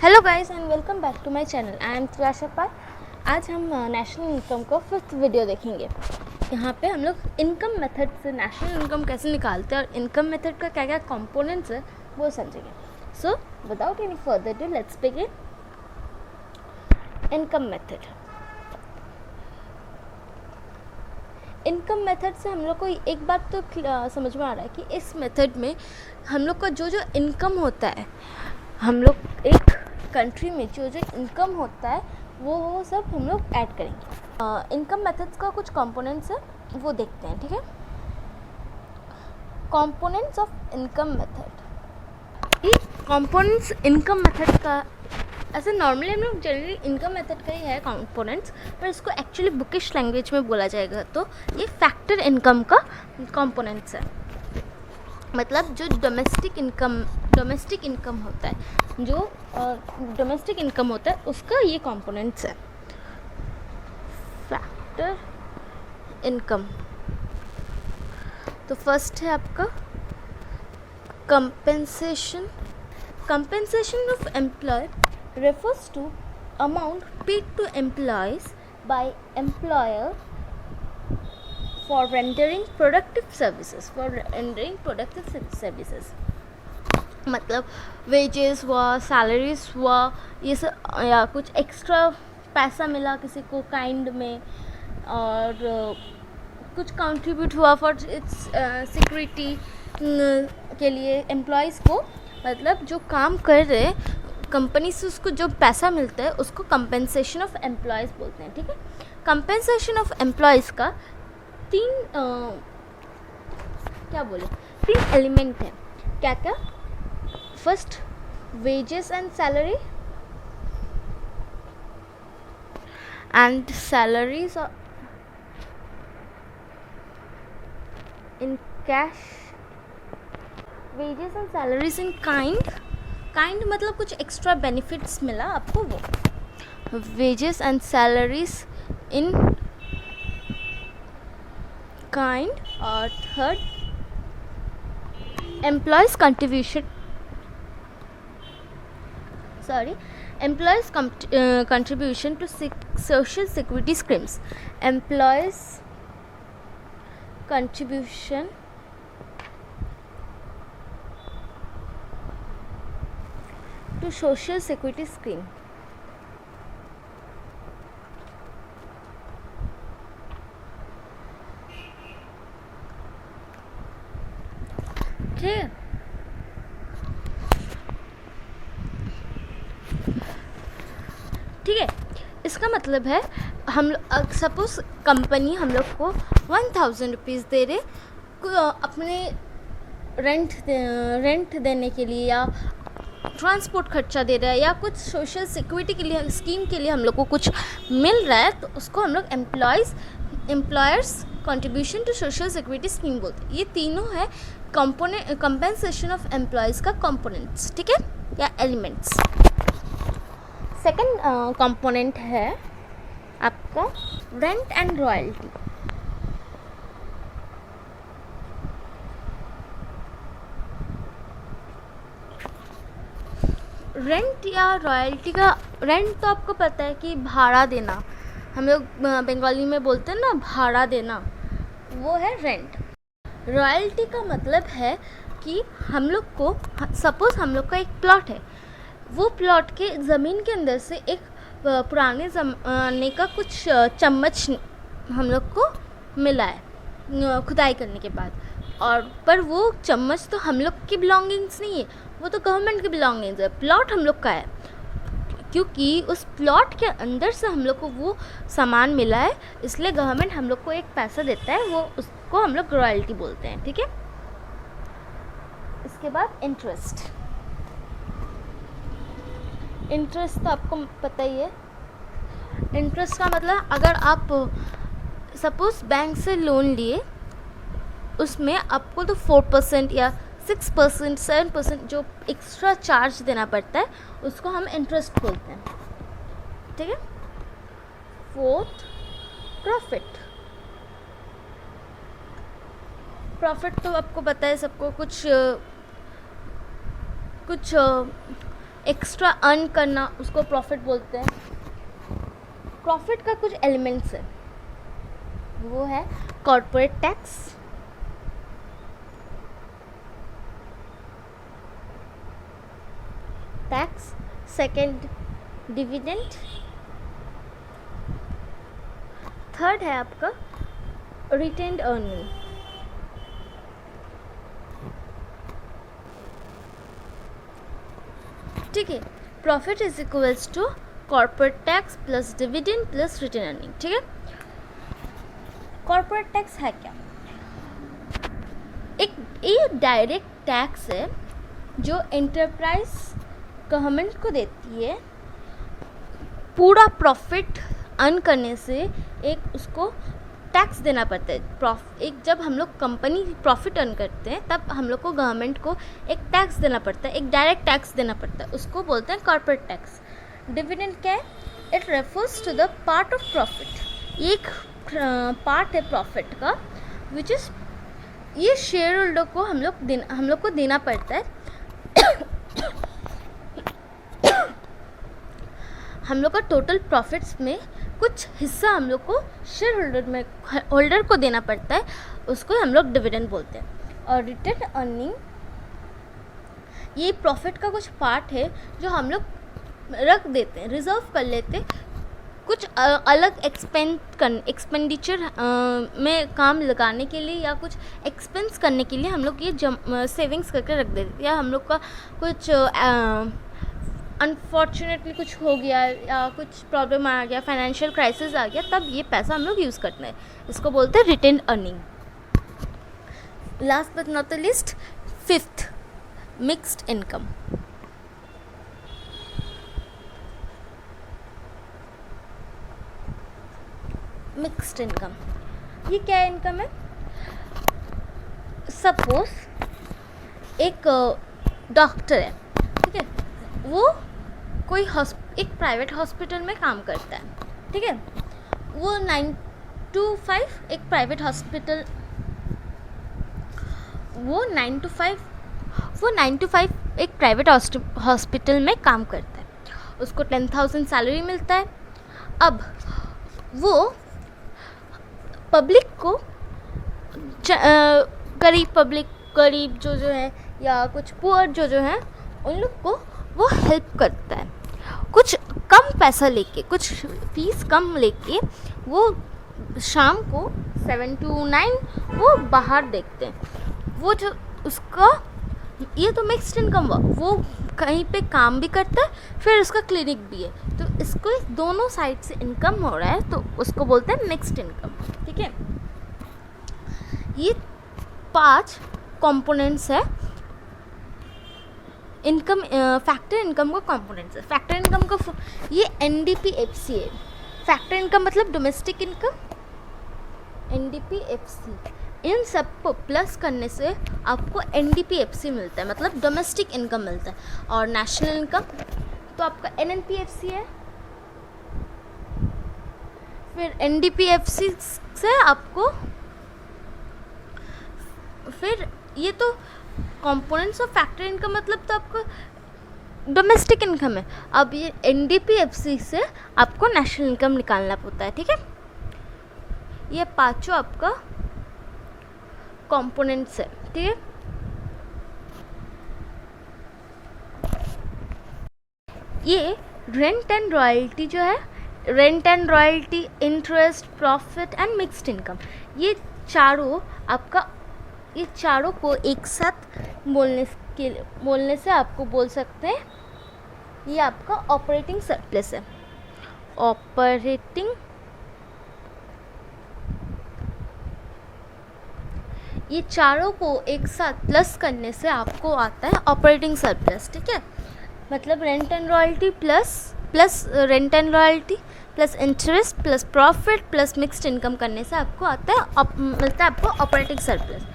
Hello guys and welcome back to my channel. I am Triyasha Pal. आज हम national income का 5th video देखेंगे। यहाँ पे हम लोग इनकम मेथड से नेशनल इनकम कैसे निकालते हैं और इनकम मेथड का क्या क्या कंपोनेंट्स है वो समझेंगे। So without any further do let's begin. Income method. Income method से हम लोग को एक बात तो समझ में आ रहा है कि इस मेथड में हम लोग का जो इनकम होता है, हम लोग एक कंट्री में जो इनकम होता है वो सब हम लोग ऐड करेंगे। इनकम मेथड्स का कुछ कंपोनेंट्स है वो देखते हैं, ठीक है। Components of income method. ये कंपोनेंट्स इनकम मेथड का ऐसे नॉर्मली हम लोग जनरली इनकम मेथड का ही है कंपोनेंट्स, पर इसको एक्चुअली बुकिश लैंग्वेज में बोला जाएगा तो ये फैक्टर इनकम का कंपोनेंट्स है। मतलब जो डोमेस्टिक इनकम होता है, जो डोमेस्टिक इनकम होता है उसका ये कंपोनेंट्स है। Factor income. तो फर्स्ट है आपका compensation of employ refers to amount paid to employees by employer for rendering productive services मतलब वेजेस हुआ, सैलरीज हुआ, ये सब, या कुछ एक्स्ट्रा पैसा मिला किसी को काइंड में, और कुछ कंट्रीब्यूट हुआ फॉर इट्स सिक्योरिटी के लिए एम्प्लॉयज़ को। मतलब जो काम कर रहे कंपनी से उसको जो पैसा मिलता है उसको कंपेंसेशन ऑफ एम्प्लॉयज़ बोलते हैं, ठीक है। कंपेंसेशन ऑफ एम्प्लॉयज़ का तीन एलिमेंट हैं। क्या क्या? First, wages and salary, and salaries in cash, wages and salaries in kind मतलब कुछ एक्स्ट्रा बेनिफिट्स मिला आपको, वो wages and salaries in kind. और third, employees contribution to social security schemes. Employees contribution to social security scheme। ठीक है। इसका मतलब है हम सपोज कंपनी हम लोग को 1000 रुपीज़ दे रहे अपने रेंट देने के लिए, या ट्रांसपोर्ट खर्चा दे रहा है, या कुछ सोशल सिक्योरिटी के लिए स्कीम के लिए हम लोग को कुछ मिल रहा है, तो उसको हम लोग employers contribution to social security scheme बोलते हैं। ये तीनों है कंपेंसेशन ऑफ एम्प्लॉयज़ का कंपोनेंट्स, ठीक है, या एलिमेंट्स। सेकंड कंपोनेंट है आपका रेंट एंड रॉयल्टी। रेंट या रॉयल्टी का, रेंट तो आपको पता है कि भाड़ा देना, हम लोग बंगाली में बोलते हैं ना, भाड़ा देना, वो है रेंट। रॉयल्टी का मतलब है कि हम लोग को सपोज़ हम लोग का एक प्लॉट है, वो प्लॉट के ज़मीन के अंदर से एक पुराने ज़माने का कुछ चम्मच हम लोग को मिला है खुदाई करने के बाद, और पर वो चम्मच तो हम लोग की बिलोंगिंग्स नहीं है, वो तो गवर्नमेंट की बिलोंगिंग्स है। प्लॉट हम लोग का है क्योंकि उस प्लॉट के अंदर से हम लोग को वो सामान मिला है, इसलिए गवर्नमेंट हम लोग को एक पैसा देता है, वो उसको हम लोग रॉयल्टी बोलते हैं, ठीक है। इसके बाद इंटरेस्ट तो आपको पता ही है। इंटरेस्ट का मतलब अगर आप सपोज बैंक से लोन लिए, उसमें आपको तो 4% या 6%, 7% जो एक्स्ट्रा चार्ज देना पड़ता है उसको हम इंटरेस्ट बोलते हैं, ठीक है। फोर्थ, प्रॉफिट तो आपको पता है सबको, कुछ एक्स्ट्रा अर्न करना उसको प्रॉफिट बोलते हैं। प्रॉफिट का कुछ एलिमेंट्स है, वो है corporate tax, second dividend, third है आपका रिटेन्ड अर्निंग। ठीक है, profit is equals to corporate tax plus dividend plus retain earning. ठीक है, कॉर्पोरेट टैक्स है क्या? एक ये डायरेक्ट टैक्स है जो एंटरप्राइज गवर्नमेंट को देती है। पूरा प्रॉफिट अर्न करने से एक उसको टैक्स देना पड़ता है। एक जब हम लोग कंपनी प्रॉफिट अर्न करते हैं तब हम लोग को गवर्नमेंट को एक टैक्स देना पड़ता है, एक डायरेक्ट टैक्स देना पड़ता है, उसको बोलते हैं कॉर्पोरेट टैक्स। डिविडेंड क्या है? It refers to the part of profit, एक पार्ट है प्रॉफिट का विच इज़ ये शेयर होल्डर को हम लोग को देना पड़ता है। हम लोग का टोटल प्रॉफिट्स में कुछ हिस्सा हम लोग को शेयर होल्डर को देना पड़ता है, उसको हम लोग डिविडेंड बोलते हैं। और रिटेन अर्निंग ये प्रॉफिट का कुछ पार्ट है जो हम लोग रख देते हैं, रिजर्व कर लेते हैं, कुछ अलग एक्सपेंडिचर में काम लगाने के लिए या कुछ एक्सपेंस करने के लिए हम लोग ये सेविंग्स करके रख देते हैं। या हम लोग का कुछ अनफॉर्चुनेटली कुछ हो गया या कुछ प्रॉब्लम आ गया, फाइनेंशियल क्राइसिस आ गया, तब ये पैसा हम लोग यूज़ करते हैं, इसको बोलते हैं retain earning. Last but not the list, fifth, mixed income. Mixed income ये क्या इनकम है? सपोज एक डॉक्टर है, ठीक है, वो कोई एक प्राइवेट हॉस्पिटल में काम करता है, ठीक है, वो 9 to 5 एक प्राइवेट हॉस्पिटल, वो 9 to 5 एक प्राइवेट हॉस्पिटल में काम करता है, उसको 10,000 सैलरी मिलता है। अब वो पब्लिक को गरीब जो है या कुछ पुअर जो है उन लोग को वो हेल्प करता है, कुछ कम पैसा लेके, कुछ फीस कम लेके। वो शाम को 7 to 9 वो बाहर देखते हैं, वो जो उसका ये तो मिक्स्ड इनकम हुआ, वो कहीं पे काम भी करता है फिर उसका क्लिनिक भी है, तो इसको दोनों साइड से इनकम हो रहा है, तो उसको बोलते हैं मिक्स्ड इनकम। ठीक है, ये 5 कंपोनेंट्स है इनकम, फैक्टर इनकम का कंपोनेंट्स है। फैक्टर इनकम का ये NDPFC है। फैक्टर इनकम मतलब डोमेस्टिक इनकम, NDPFC, इन सब को प्लस करने से आपको NDPFC मिलता है, मतलब डोमेस्टिक इनकम मिलता है। और नेशनल इनकम तो आपका NNPFC है। फिर NDPFC से आपको, फिर ये तो कंपोनेंट्स ऑफ फैक्टर इनकम मतलब तो आपको डोमेस्टिक इनकम है। अब ये NDPFC से आपको नेशनल इनकम निकालना पड़ता है। ठीक है, ये 5 आपका कंपोनेंट्स है। ठीक है, ये रेंट एंड रॉयल्टी जो है, rent and royalty, interest, profit and mixed income, ये चारों को एक साथ बोलने से आपको बोल सकते हैं ये आपका ऑपरेटिंग सरप्लस है। ये चारों को एक साथ प्लस करने से आपको आता है ऑपरेटिंग सरप्लस। ठीक है, मतलब rent and royalty plus rent and royalty plus interest plus profit plus mixed income करने से आपको आता है मिलता है आपको ऑपरेटिंग सरप्लस।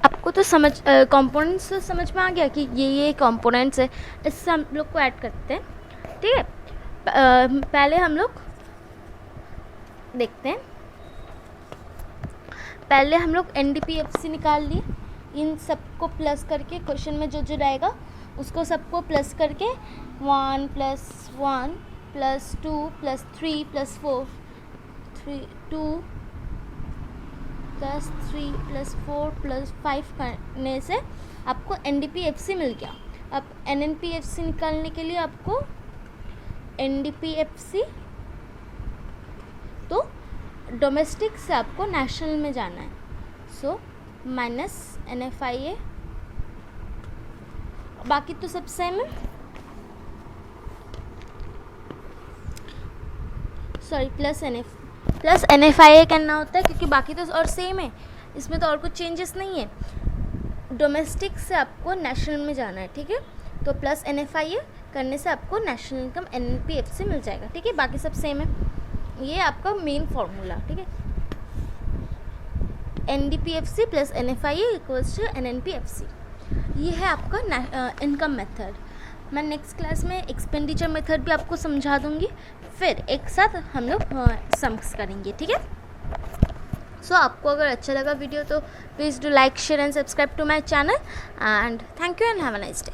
आपको आपको तो कंपोनेंट्स तो समझ में आ गया कि ये कंपोनेंट्स है, इससे हम लोग को ऐड करते हैं, ठीक है। पहले हम लोग देखते हैं, पहले हम लोग NDPFC निकाल लिए, इन सबको प्लस करके क्वेश्चन में जो जो रहेगा उसको सबको प्लस करके 1 + 1 + 2 + 3 + 4 2 + 3 + 4 + 5 करने से आपको NDPFC मिल गया। अब NNPFC निकालने के लिए आपको NDPFC तो डोमेस्टिक से आपको नेशनल में जाना है, सो -NFIA, बाकी तो सब सेम है, सॉरी प्लस NFIA करना होता है क्योंकि बाकी तो और सेम है, इसमें तो और कुछ चेंजेस नहीं है। डोमेस्टिक से आपको नेशनल में जाना है, ठीक है, तो प्लस NFIA करने से आपको नेशनल इनकम NNPFC मिल जाएगा, ठीक है, बाकी सब सेम है। ये आपका मेन फॉर्मूला, ठीक है, NDPFC + NFIA = NNPFC, ये है आपका इनकम मेथड। मैं नेक्स्ट क्लास में एक्सपेंडिचर मेथड भी आपको समझा दूंगी, फिर एक साथ हम लोग सम्स करेंगे, ठीक है। सो आपको अगर अच्छा लगा वीडियो तो please do like, share and subscribe to my channel, and thank you and have a nice day.